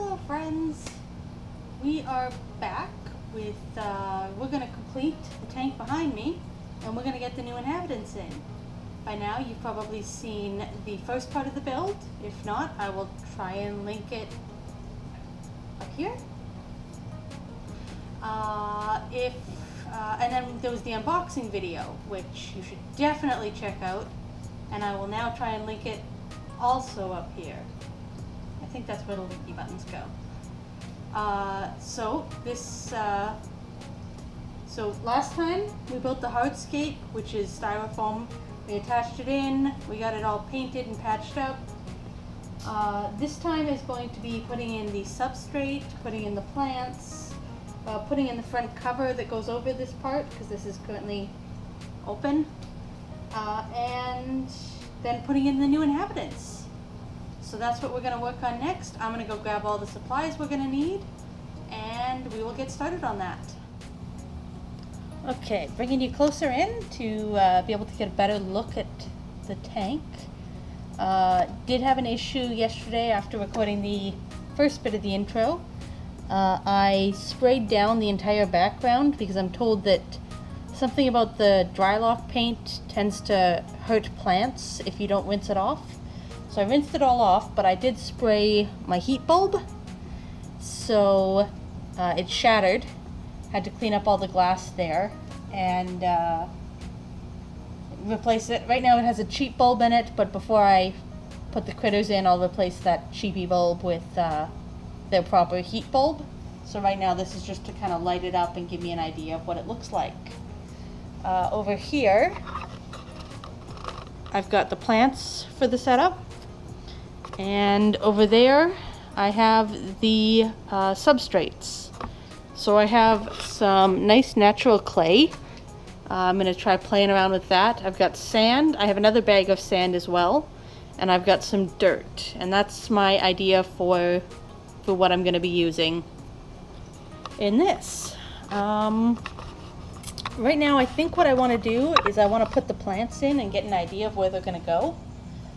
Hello friends, we are back with, we're going to complete the tank behind me and we're going to get the new inhabitants in. By now you've probably seen the first part of the build. If not, I will try and link it up here. And then there was the unboxing video, which you should definitely check out, and I will now try and link it also up here. I think that's where the linky buttons go. So last time we built the hardscape, which is styrofoam. We attached it in, we got it all painted and patched up. This time is going to be putting in the substrate, putting in the plants, putting in the front cover that goes over this part, because this is currently open, and then putting in the new inhabitants. So that's what we're going to work on next. I'm going to go grab all the supplies we're going to need, and we will get started on that. Okay, bringing you closer in to be able to get a better look at the tank. Did have an issue yesterday after recording the first bit of the intro. I sprayed down the entire background because I'm told that something about the Drylock paint tends to hurt plants if you don't rinse it off. So I rinsed it all off, but I did spray my heat bulb, so it shattered. Had to clean up all the glass there and replace it. Right now it has a cheap bulb in it, but before I put the critters in, I'll replace that cheapy bulb with their proper heat bulb. So right now this is just to kind of light it up and give me an idea of what it looks like. Over here I've got the plants for the setup, and over there I have the substrates. So I have some nice natural clay. I'm going to try playing around with that. I've got sand. I have another bag of sand as well, and I've got some dirt, and that's my idea for what I'm going to be using in this. Right now I think what I want to do is I want to put the plants in and get an idea of where they're going to go.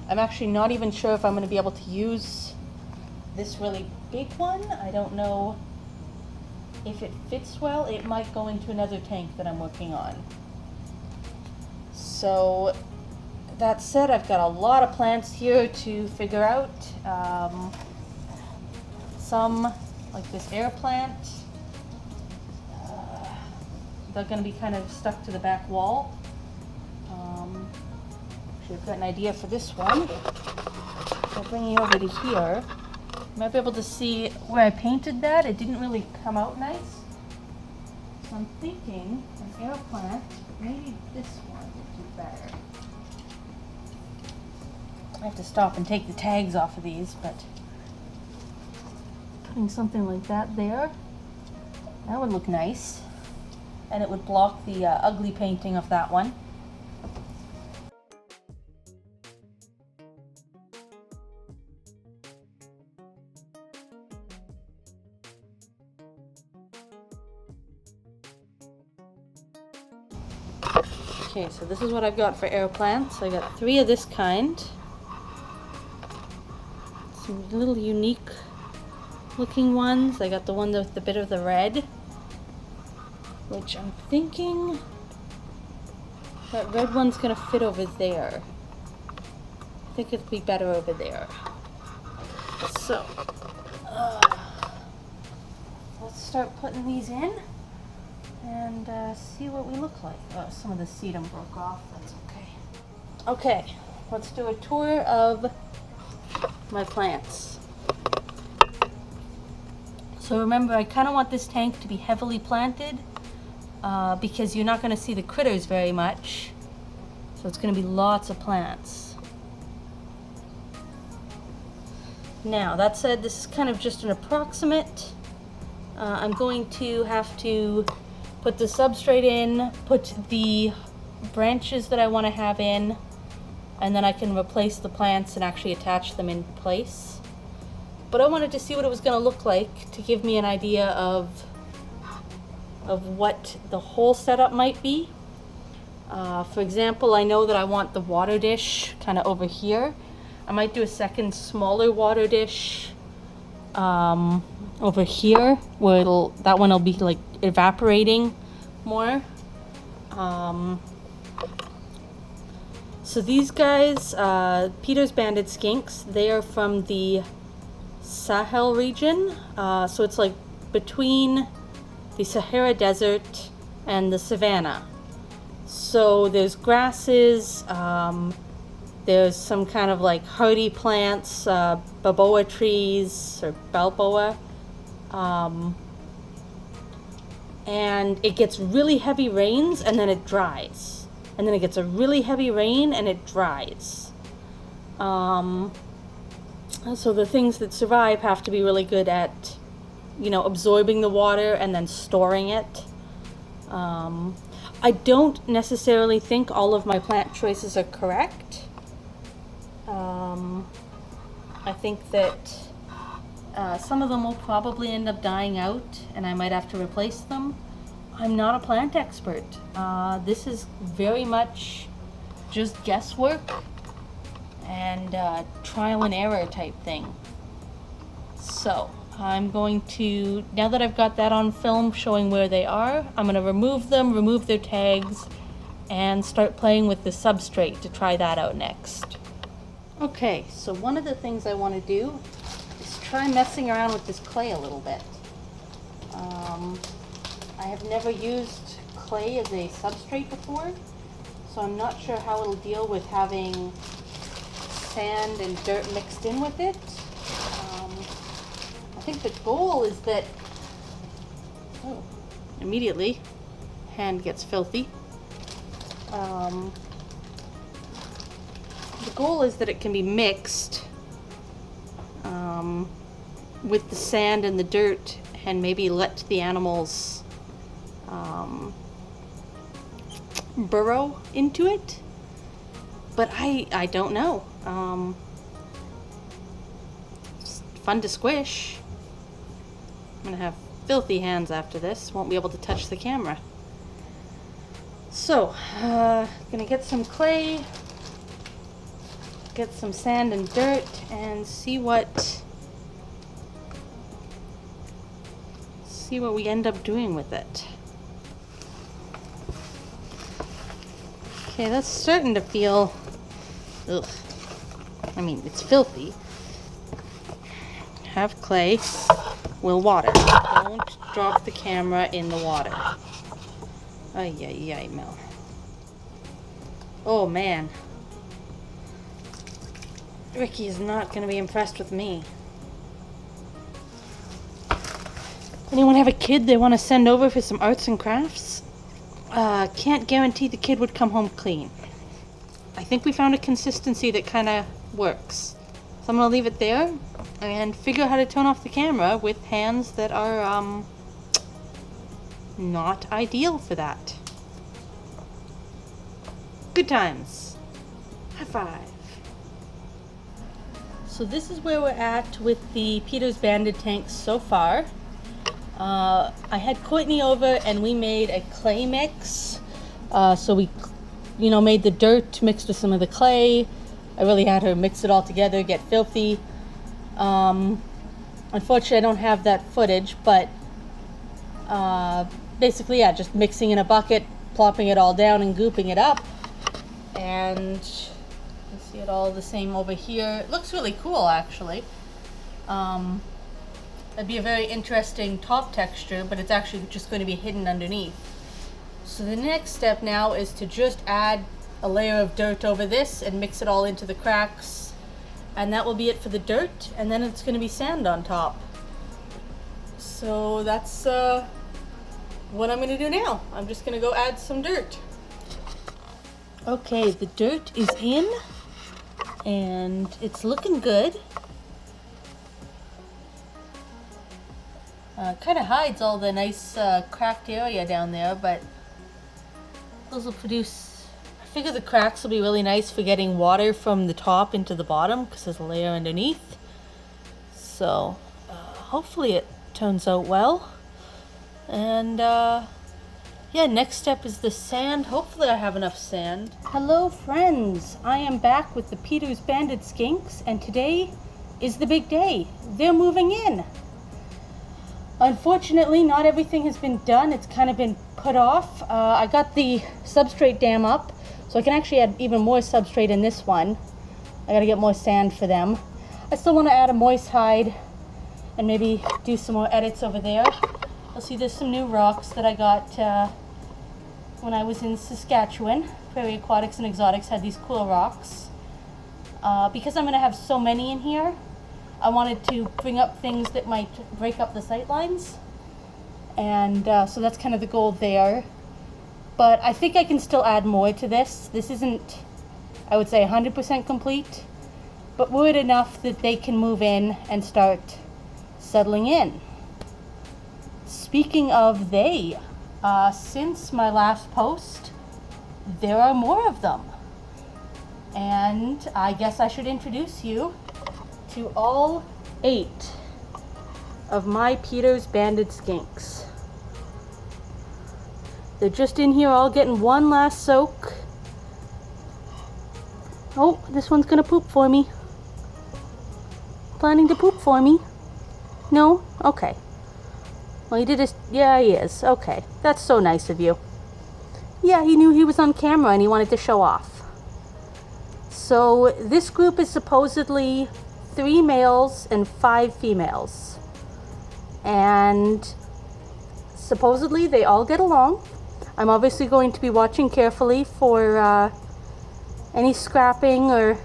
I'm actually not even sure if I'm going to be able to use this really big one. I don't know if it fits well. It might go into another tank that I'm working on. So that said, I've got a lot of plants here to figure out. Some, like this air plant, they're going to be kind of stuck to the back wall. Actually, I've got an idea for this one. I'll bring you over to here. You might be able to see where I painted that. It didn't really come out nice. So I'm thinking an air plant, maybe this one would do better. I have to stop and take the tags off of these, but putting something like that there, that would look nice. And it would block the ugly painting of that one. Okay, so this is what I've got for air plants. I got 3 of this kind. Some little unique looking ones. I got the one with the bit of the red, which I'm thinking that red one's gonna fit over there. I think it'd be better over there. So, let's start putting these in and see what we look like. Oh, some of the sedum broke off, that's okay. Okay, let's do a tour of my plants. So remember, I kind of want this tank to be heavily planted because you're not going to see the critters very much. So it's going to be lots of plants. Now, that said, this is kind of just an approximate. I'm going to have to put the substrate in, put the branches that I want to have in, and then I can replace the plants and actually attach them in place. But I wanted to see what it was going to look like to give me an idea of what the whole setup might be. For example, I know that I want the water dish kind of over here. I might do a second smaller water dish over here where that one will be like evaporating more. So these guys, Peters Banded Skinks, they are from the Sahel region. So it's like between the Sahara Desert and the savannah. So there's grasses, there's some kind of like hardy plants, baboa trees or balboa, and it gets really heavy rains and then it dries, and then it gets a really heavy rain and it dries. So the things that survive have to be really good at, absorbing the water and then storing it. I don't necessarily think all of my plant choices are correct. I think that some of them will probably end up dying out and I might have to replace them. I'm not a plant expert. This is very much just guesswork and trial and error type thing. So I'm going to, now that I've got that on film showing where they are, I'm going to remove them, remove their tags, and start playing with the substrate to try that out next. Okay, so one of the things I want to do is try messing around with this clay a little bit. I have never used clay as a substrate before, so I'm not sure how it'll deal with having sand and dirt mixed in with it. I think the goal is that, immediately, hand gets filthy. The goal is that it can be mixed with the sand and the dirt and maybe let the animals burrow into it. But I don't know. It's fun to squish. I'm gonna have filthy hands after this. Won't be able to touch the camera. So, gonna get some clay, get some sand and dirt, and see what we end up doing with it. Okay, that's starting to feel, ugh. I mean, it's filthy. Have clay, will water. Don't drop the camera in the water. Ay, ay, ay, Mel. Oh, man. Ricky is not going to be impressed with me. Anyone have a kid they want to send over for some arts and crafts? Can't guarantee the kid would come home clean. I think we found a consistency that kind of works. So I'm going to leave it there and figure out how to turn off the camera with hands that are not ideal for that. Good times. High five. So this is where we're at with the Peters Banded tanks so far. I had Courtney over and we made a clay mix. So we, made the dirt mixed with some of the clay. I really had her mix it all together, get filthy. Unfortunately, I don't have that footage, but basically, yeah, just mixing in a bucket, plopping it all down and gooping it up. And you see it all the same over here. It looks really cool, actually. That'd be a very interesting top texture, but it's actually just going to be hidden underneath. So the next step now is to just add a layer of dirt over this and mix it all into the cracks. And that will be it for the dirt, and then it's going to be sand on top. So that's what I'm going to do now. I'm just going to go add some dirt. Okay, the dirt is in, and it's looking good. Kind of hides all the nice cracked area down there, but those will produce, I figure the cracks will be really nice for getting water from the top into the bottom because there's a layer underneath. So hopefully it turns out well. And yeah, next step is the sand. Hopefully I have enough sand. Hello friends, I am back with the Peters Banded Skinks, and today is the big day. They're moving in. Unfortunately, not everything has been done. It's kind of been put off. I got the substrate dam up, so I can actually add even more substrate in this one. I gotta get more sand for them. I still want to add a moist hide and maybe do some more edits over there. You'll see there's some new rocks that I got when I was in Saskatchewan. Prairie Aquatics and Exotics had these cool rocks. Because I'm going to have so many in here, I wanted to bring up things that might break up the sight lines. And so that's kind of the goal there. But I think I can still add more to this. This isn't, I would say, 100% complete, but we're enough that they can move in and start settling in. Speaking of they, since my last post, there are more of them. And I guess I should introduce you to all 8 of my Peters Banded Skinks. They're just in here all getting one last soak. Oh, this one's gonna poop for me. Planning to poop for me? No? Okay. Well, he did his... Yeah, he is. Okay. That's so nice of you. Yeah, he knew he was on camera and he wanted to show off. So this group is supposedly 3 males and 5 females. And supposedly they all get along. I'm obviously going to be watching carefully for any scrapping or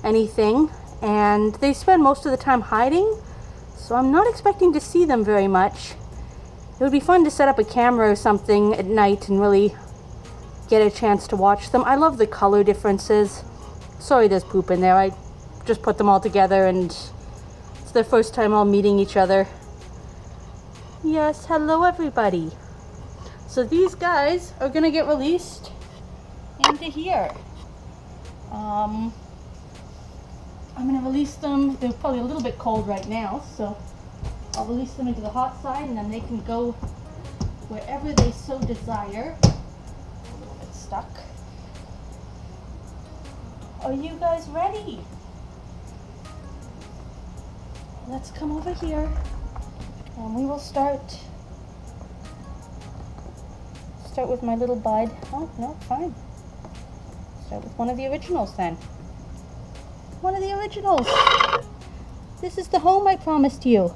anything. And they spend most of the time hiding, so I'm not expecting to see them very much. It would be fun to set up a camera or something at night and really get a chance to watch them. I love the color differences. Sorry there's poop in there. I just put them all together and it's their first time all meeting each other. Yes, hello everybody. So these guys are gonna get released into here. I'm gonna release them. They're probably a little bit cold right now, so I'll release them into the hot side and then they can go wherever they so desire. A little bit stuck. Are you guys ready? Let's come over here and we will start with my little bud. Oh, no, fine. Start with one of the originals then. One of the originals. This is the home I promised you.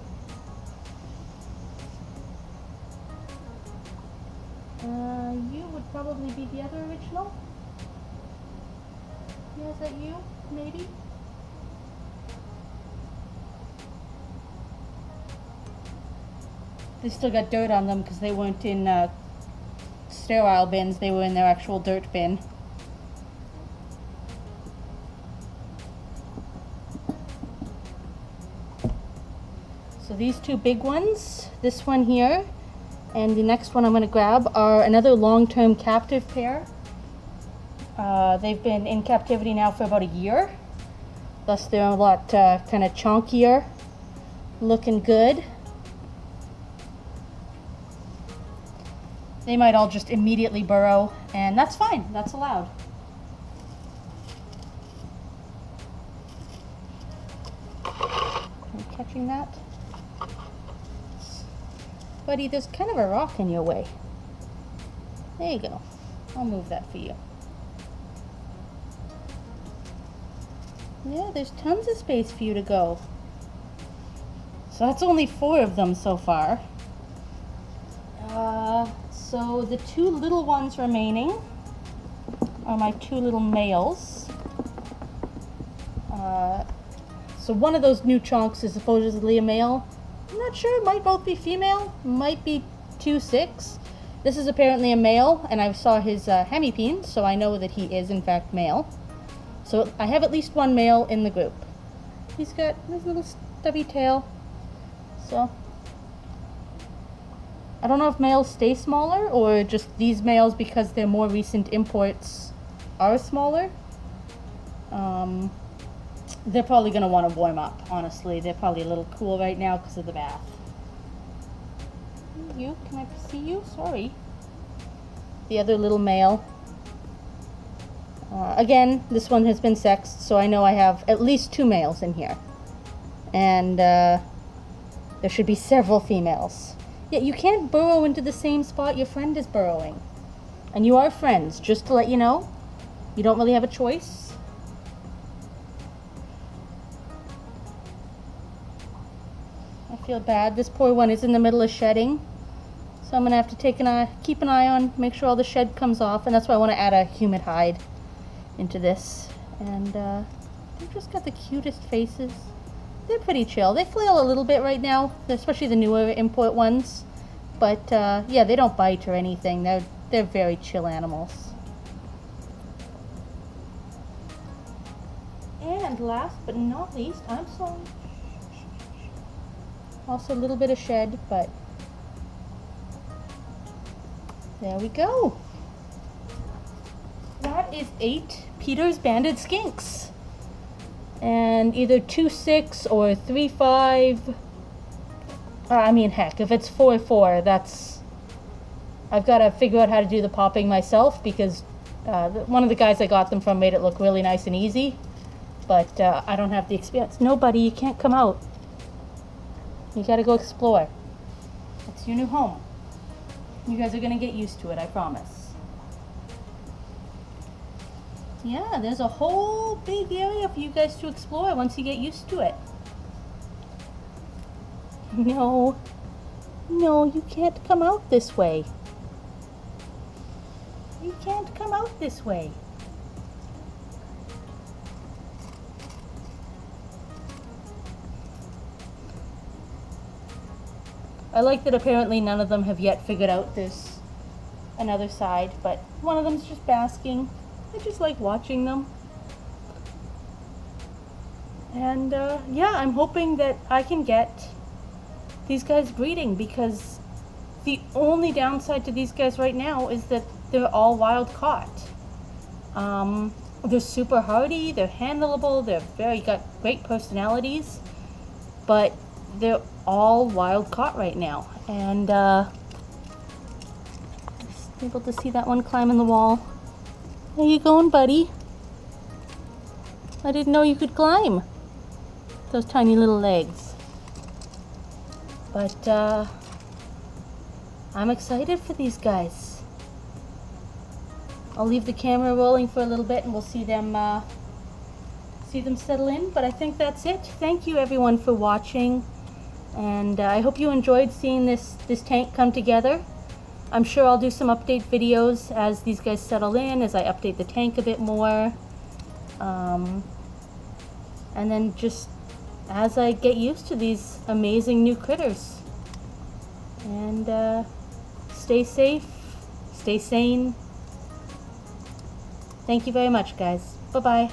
You would probably be the other original. Yeah, is that you? Maybe? They still got dirt on them because they weren't in sterile bins. They were in their actual dirt bin. So these 2 big ones, this one here and the next one I'm going to grab, are another long-term captive pair. They've been in captivity now for about a year, thus they're a lot kind of chunkier, looking good. They might all just immediately burrow, and that's fine, that's allowed. Are you catching that? Buddy, there's kind of a rock in your way. There you go. I'll move that for you. Yeah, there's tons of space for you to go. So that's only 4 of them so far. So the 2 little ones remaining are my 2 little males. So one of those new chunks is supposedly a male. I'm not sure, might both be female, might be 2-6. This is apparently a male, and I saw his hemipene, so I know that he is in fact male. So I have at least 1 male in the group. He's got his little stubby tail. So I don't know if males stay smaller or just these males, because they're more recent imports, are smaller. They're probably going to want to warm up, honestly. They're probably a little cool right now because of the bath. You, can I see you? Sorry. The other little male. Again, this one has been sexed, so I know I have at least 2 males in here. and there should be several females. Yeah, you can't burrow into the same spot your friend is burrowing. And you are friends, just to let you know. You don't really have a choice. I feel bad. This poor one is in the middle of shedding. So I'm going to have to keep an eye on, make sure all the shed comes off. And that's why I want to add a humid hide into this. And they've just got the cutest faces. They're pretty chill. They flail a little bit right now, especially the newer import ones. But yeah, they don't bite or anything. They're very chill animals. And last but not least, I'm sorry. Also a little bit of shed, but there we go. That is 8 Peters Banded Skinks. And either 2.6 or 3.5. I mean, heck, if it's 4.4, that's... I've got to figure out how to do the popping myself, because one of the guys I got them from made it look really nice and easy. But I don't have the experience. No, buddy, you can't come out. You got to go explore. It's your new home. You guys are going to get used to it, I promise. Yeah, there's a whole big area for you guys to explore once you get used to it. No, you can't come out this way. You can't come out this way. I like that apparently none of them have yet figured out there's another side, but one of them's just basking. I just like watching them. And yeah, I'm hoping that I can get these guys breeding, because the only downside to these guys right now is that they're all wild caught. They're super hardy, they're handleable, got great personalities, but they're all wild caught right now. And just able to see that one climbing the wall. Where you going, buddy? I didn't know you could climb. Those tiny little legs. But I'm excited for these guys. I'll leave the camera rolling for a little bit and we'll see them settle in. But I think that's it. Thank you everyone for watching. And I hope you enjoyed seeing this tank come together. I'm sure I'll do some update videos as these guys settle in, as I update the tank a bit more. And then just as I get used to these amazing new critters. And stay safe, stay sane. Thank you very much, guys. Bye-bye.